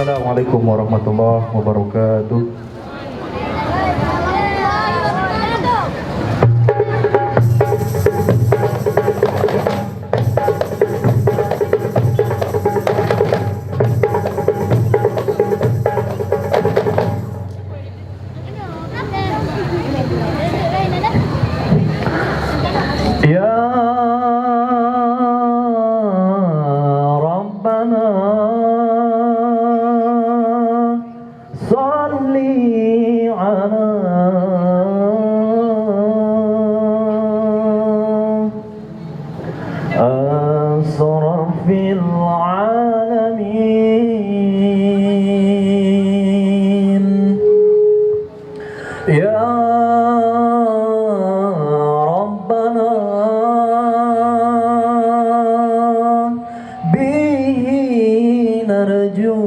Assalamualaikum warahmatullahi wabarakatuh. Ya Rabbana salli ala asrafil alamin. Ya Rabbana bihi narju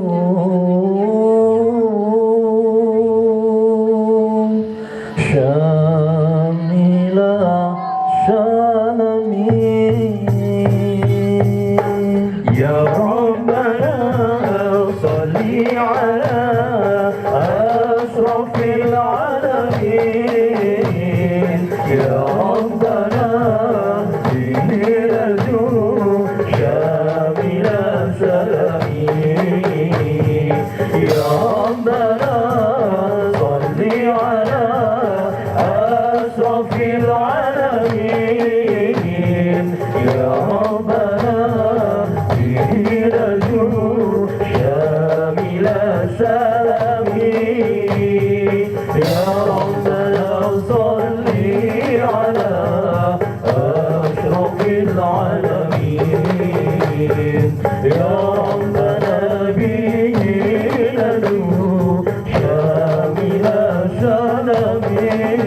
syamila syalamin. Ya Rabbana salli ala asrafil alamin. Ya Rabbana bihi narju syamila syalamin. Ya Rabbana salli ala asrafil alamin. Ya Rabbana bihi narju syamila syalamin. Ya Rabbana salli ala asrafil alamin. Ya Rabbana bihi narju syamila syalamin.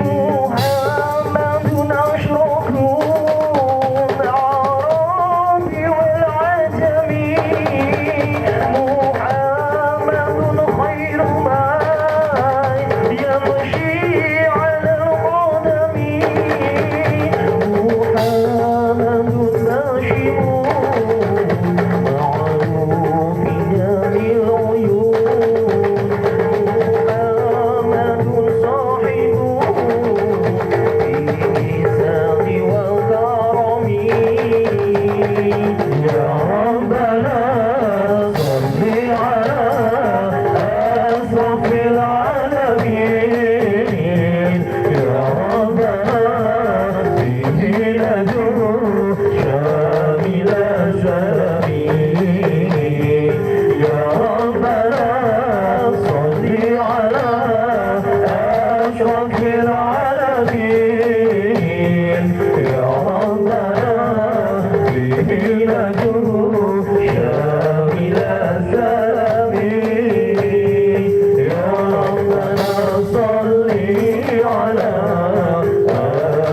محمد أشرف العرب والعجم، محمد خير من يمشي على القدم، محمد ناشئ معروف جامع العيون، محمد صاحب الميزان والكرم. يا ربنا صل على أشرف العالمين. يا ربنا به ندعو شامل شامين. يا ربنا صل على أشرف العالمين. يا ربنا به ندعو شامل شامين. يا ربنا صل على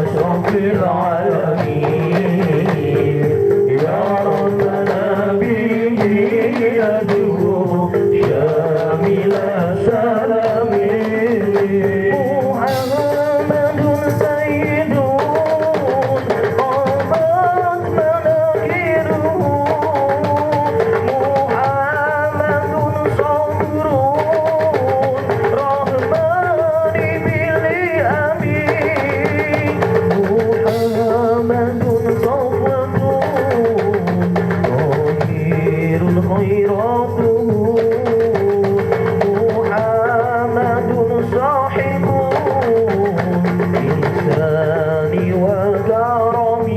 أشرف العالمين. يا ربنا به ندعو شامل شامين. محمد سيد قامت مناكره، محمد صبر رحمن بالأمين، محمد صفوة ظهير خيراته، محمد صاحب الإحسان والكرم.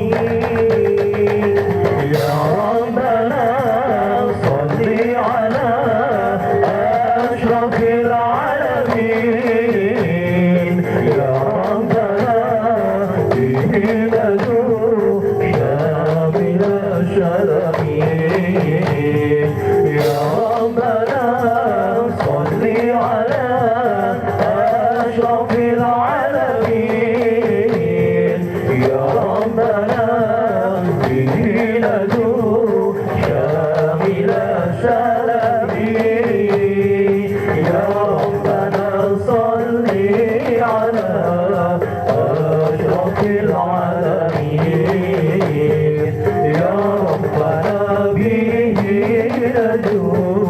يا ربنا صل على أشرف العالمين. يا ربنا به ندعو شامل شامين. يا ربنا صل على أشرف العالمين. يا ربنا به ندعو شامل شامين. يا ربنا صل على أشرف العالمين. يا ربنا به ندعو